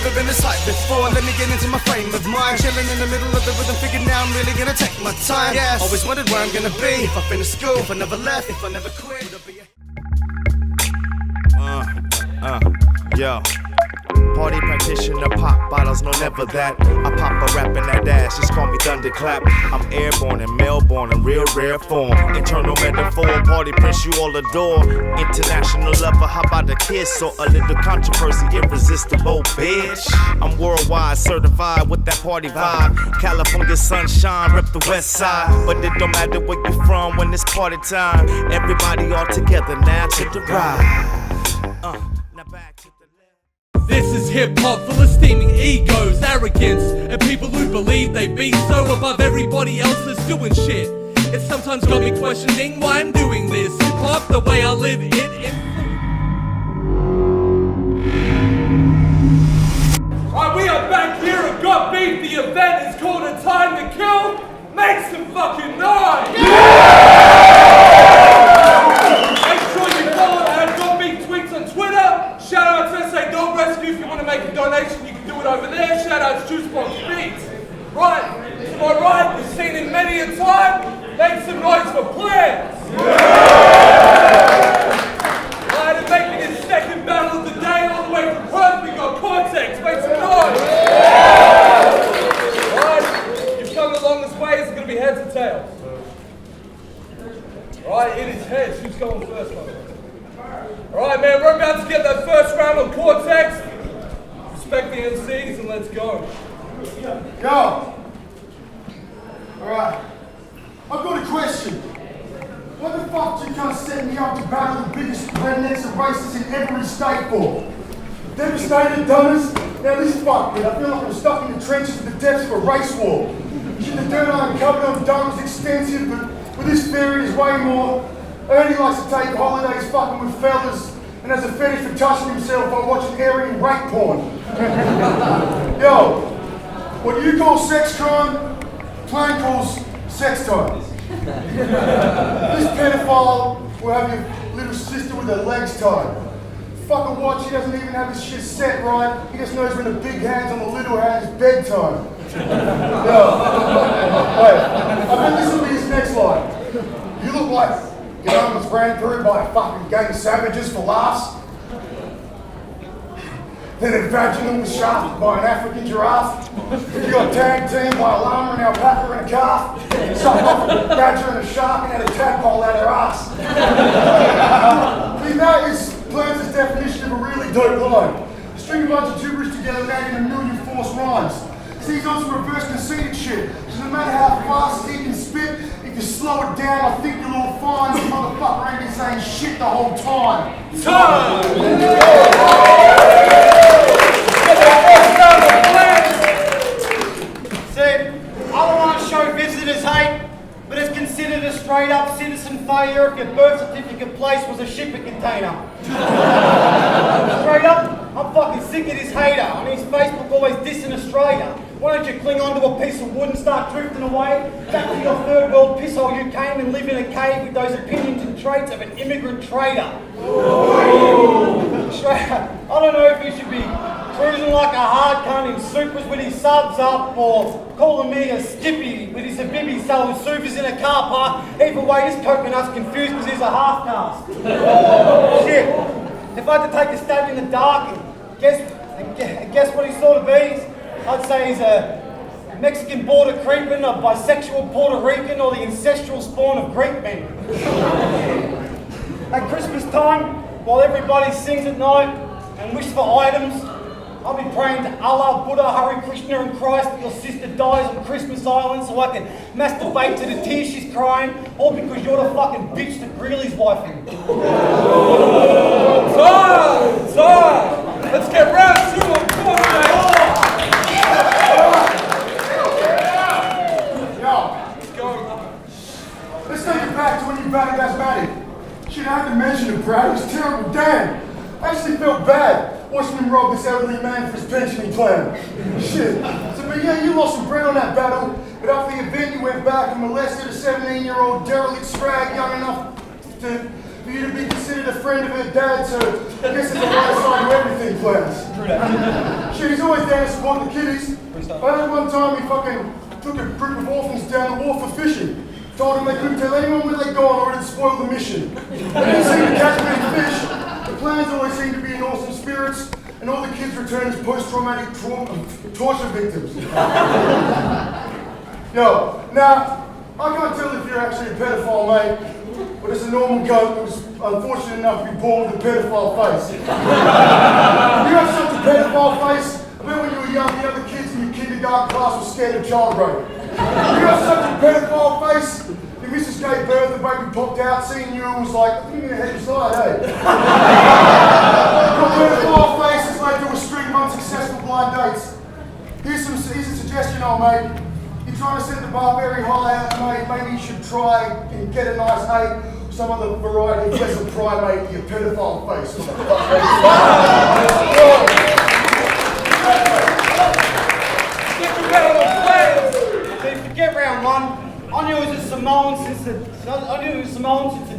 never been this hype before. Let me get into my frame of mind. Chilling in the middle of the rhythm, figured now I'm really gonna take my time. Yes, always wondered where I'm gonna be if I finish school, if I never left, if I never quit. Yo. Party practitioner, pop bottles, no never that. I pop a rap in that ass, just call me thunderclap. I'm airborne in Melbourne in real rare form. Internal metaphor, party prince you all adore. International lover, how about a kiss or a little controversy, irresistible bitch. I'm worldwide certified with that party vibe. California sunshine, rep the west side. But it don't matter where you from when it's party time. Everybody all together now to the ride. Now back to the left. This is hip-hop full of steaming egos, arrogance, and people who believe they be so above everybody else that's doing shit. It sometimes got me questioning why I'm doing this. Hip-hop, the way I live it. Alright, we are back here at Got Beef. The event is called A Time to Kill. Make some fucking noise! Make sure you follow at Got Beef tweets on Twitter. Shout out to SA Dog Rescue. If you want to make a donation, you can do it over there. Shout out to Juice Box Beats. Right, to my right, you've seen him many a time. Make some noise for Planz. Right, and making his second battle of the day all the way from Perth, we got Cortext. Make some noise. Right, you've come the longest way. It's going to be heads or tails. Right, it is heads. Who's going first, man? Alright, man, we're about to get that first round of Cortext. Respect the MCs and let's go. Go! Alright, I've got a question. What the fuck did you guys set me up to battle the biggest rednecks and racists in every state for? Devastated donors? Now this fuck, man, I feel like I'm stuck in the trenches of the depths of a race war. Shit, the dirt I uncovered on Dunn was extensive, but with this theory there's way more. Ernie likes to take holidays fucking with fellas and has a fetish for touching himself while watching Aryan rape porn. Yo, what you call sex crime, Planz calls sex time. This pedophile will have your little sister with her legs tied. Fucking watch, he doesn't even have his shit set right. He just knows when the big hand's on the little hand's bedtime. Yo, wait, I bet this will be his next line. You look like your arm was ran through by a fucking gang of savages for laughs. Then a vaginal was shafted by an African giraffe. You got tag teamed by a llama, an alpaca, and a calf. Sucked off a badger and a shark and had a tadpole out her ass. See, that is Planz's definition of a really dope line. String a bunch of gibberish together and add in a million forced rhymes. See, he's on some reverse conceited shit. So no matter how fast he can spit, if you slow it down, I think you'll all find the motherfucker ain't been saying shit the whole time. Time! See, I don't want to show visitors hate, but it's considered a straight up citizen failure if your birth certificate place was a shipping container. Straight up, I'm fucking sick of this hater on his Facebook always dissing Australia. Why don't you cling onto a piece of wood and start drifting away? Back to your third world pisshole you came and live in a cave with those opinions and traits of an immigrant trader. Straight up, I don't know if he should be cruising like a hard cunt in supers with his subs up or calling me a skippy with his abibby selling supers in a car park. Either way, this coconut's confused because he's a half-caste. Shit, if I had to take a stab in the dark and guess what he sort of is, I'd say he's a Mexican border creeping, a bisexual Puerto Rican, or the ancestral spawn of Greek men. At Christmas time, while everybody sings at night and wishes for items, I'll be praying to Allah, Buddha, Hare Krishna and Christ that your sister dies on Christmas Island so I can masturbate to the tears she's crying, all because you're the fucking bitch that Greeley's wifing. Time! Let's get round two on Cortext! Let's take it back to when you batted asthmatic. Shit, I had to mention it, Brad. It was terrible. Damn. I actually felt bad watching him rob this elderly man for his pensioning plan. Shit. So, but yeah, you lost some bread on that battle, but after the event you went back and molested a 17-year-old derelict scrag young enough to for you to be considered a friend of her dad, so I guess there's a right side to everything, Planz. True that. Shit, he's always down to support the kiddies. I heard one time he fucking took a group of orphans down the wharf for fishing. Told them they couldn't tell anyone where they'd gone or it'd spoil the mission. They didn't seem to catch many fish. The Planz always seem to be in awesome spirits, and all the kids return as post-traumatic torture victims. Yo, now, I can't tell if you're actually a pedophile, mate, but as a normal goat who was unfortunate enough to be born with a pedophile face. You have such a pedophile face. I bet when you were young, the other kids in your kindergarten class were scared of child rape. You have such a pedophile face. Your missus gave birth, the baby popped out, seeing you was like, I think you're gonna head inside, hey? Your pedophile face has led to a string of unsuccessful blind dates. Here's a suggestion, old mate. You're trying to set the bar very high, mate. Maybe you should try and get a nice 8, some other variety of lesser primate, your pedophile face. See, forget round one. I knew it was a Samoan since the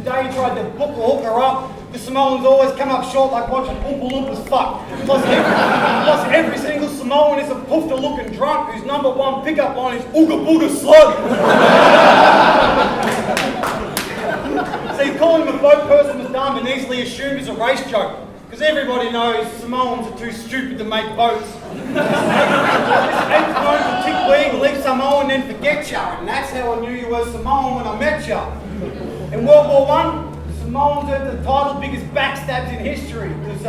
day he tried to hook her up. The Samoans always come up short like watching Oompa Loompas fuck. Plus every single Samoan is a poofter looking drunk whose number one pickup line is Ooga Booga Slug. See, calling him a boat person was done and easily assumed as a race joke. Because everybody knows Samoans are too stupid to make boats. This ape's known to tick weed, leave Samoan and then forget ya. And that's how I knew you were Samoan when I met ya. In World War I, Samoans earned the title biggest backstabs in history because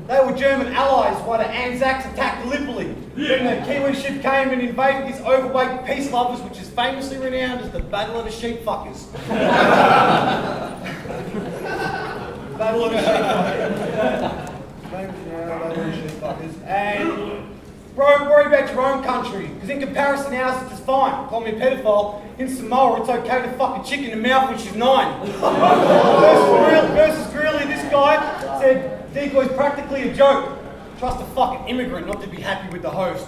they were German allies while the Anzacs attacked Gallipoli. Then the Kiwi ship came and invaded these overweight peace lovers, which is famously renowned as the Battle of the Sheep Fuckers. Battle of the Sheep Fuckers. And worry about your own country, because in comparison ours it's just fine. Call me a pedophile. In Samoa it's okay to fuck a chick in the mouth when she's 9. Versus Greeley, this guy said decoy's practically a joke. Trust a fucking immigrant not to be happy with the host.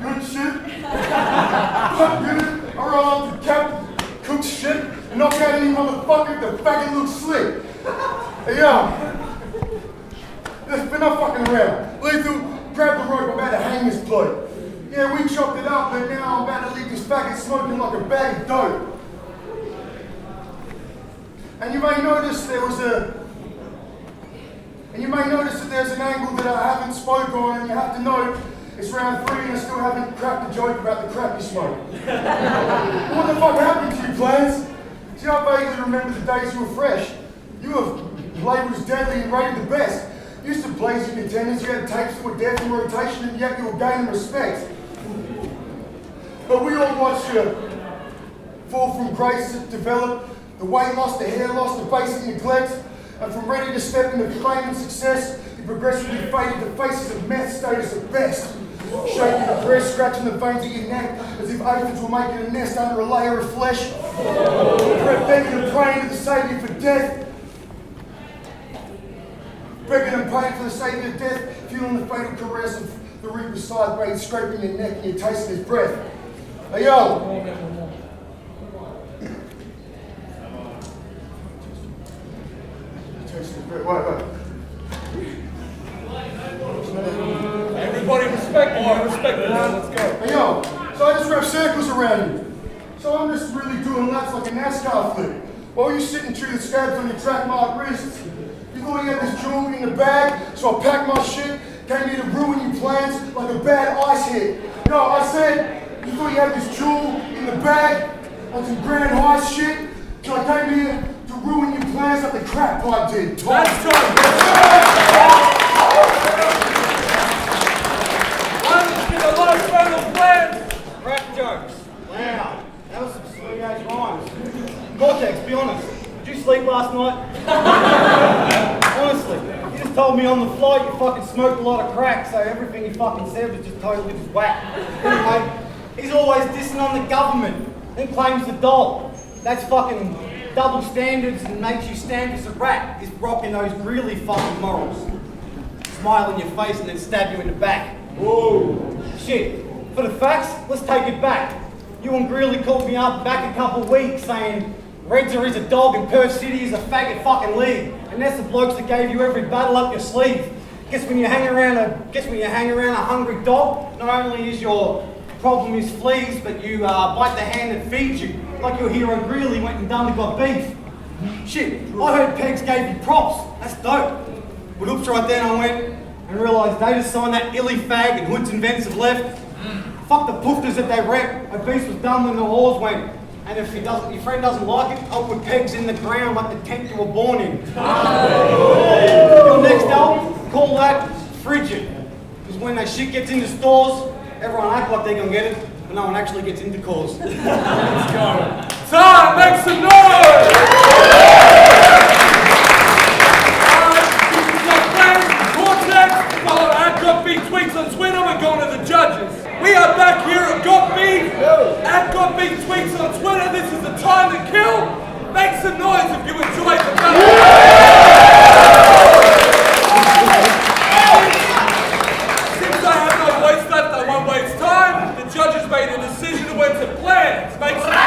Good shit. I roll up to Captain Cook's shit and knock out any motherfucker if the faggot looks slick. Hey, yo. We're not fucking around. Lethal, grab the rope, I'm about to hang this bloke. Yeah, we chopped it up, but now I'm about to leave this faggot smoking like a bag of dope. And you may notice that there's an angle that I haven't spoke on, and you have to note it's round 3 and I still haven't cracked a joke about the crap you smoke. What the fuck happened to you, Planz? See, I vaguely remember the days you were fresh. You were labelled as deadly and rated the best. You used to blaze your contenders, you had tapes that were death in rotation, and yet you were gaining respect. But we all watched you fall from grace, develop, the weight loss, the hair loss, the basic neglect, and from ready to step into fame and success, you progressively faded to faces of meth status at best. Shaking the breast, scratching the veins of your neck as if aphids were making a nest under a layer of flesh. Begging and praying to the Saviour for death. Begging and praying for the Saviour of death, feeling the fatal caress of the reaper's side blade scraping your neck and you're tasting his breath. Hey yo! Wait. Everybody respect me, respect me. Let's go. Hey yo, so I just wrap circles around you. So I'm just really doing laps like a NASCAR flip. While you sitting through the scabs on your track mark wrists. You thought you had this jewel in the bag, so I packed my shit, came here to ruin your plans like a bad ice hit. No, I said, you thought you had this jewel in the bag, like some grand ice shit, so I came here to ruin your plans like the crack pipe did. That's right. The last round of Planz. Crap jokes. Wow. That was some sweet ass rhymes. Cortext, be honest. Did you sleep last night? Honestly. You just told me on the flight you fucking smoked a lot of crack, so everything you fucking said was just totally just whack. Anyway, he's always dissing on the government, then claims the doll. That's fucking double standards and makes you stand as a rat. He's rocking those really fucking morals. smile on your face, and then stab you in the back. Whoa. Shit. For the facts, let's take it back. You and Greeley called me up back a couple of weeks saying Redzer is a dog and Perth City is a faggot fucking league. And that's the blokes that gave you every battle up your sleeve. Guess when you hang around a hungry dog, not only is your problem is fleas, but you bite the hand that feeds you. Like your hero Greeley went and done and got beef. Shit, I heard Pegs gave you props. That's dope. But oops, right then I went and realised they just signed that illy fag and Hoods and Vents have left. Fuck the poofters that they rep. A beast was done when the whores went. And if your friend doesn't like it, I'll put pegs in the ground like the tent you were born in. Your next album, call that Frigid. Because when that shit gets into stores, everyone act like they're gonna get it, but no one actually gets intercourse. Let's go. Time, make some noise! This is your Planz, Cortext. Follow @GotBeatTweets on Twitter. We're going to the judges. We are back here at @GotBeat Tweets on Twitter. This is the time to kill. Make some noise if you enjoyed the battle. Since I have no voice left, I won't waste time. The judges made a decision and went to Planz. Make some noise.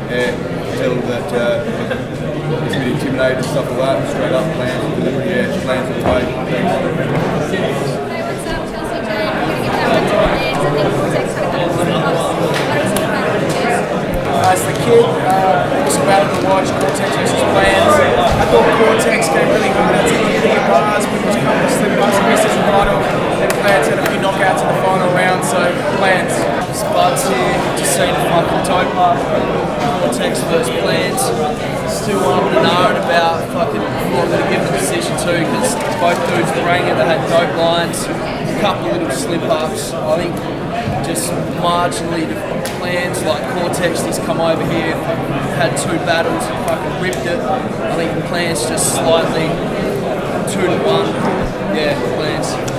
Yeah, tell them that he's a bit intimidated and stuff like that. Straight up Planz, yeah, Planz will take. As the kid, was about to watch Cortext versus Planz. I thought Cortext came really hard at the end of the bars, but he was coming to slip bars and misses in the bottom. And Planz had a few knockouts in the final round, so Planz. Spuds here, just seen a fucking dope up. Cortext versus Planz. Still wanting to know about fucking who I'm going to give the decision to, because both dudes rang it, they had dope lines, a couple of little slip ups. I think just marginally to Planz, like Cortext, he's come over here, had 2 battles, fucking ripped it. I think Planz just slightly 2-1. Yeah, Planz.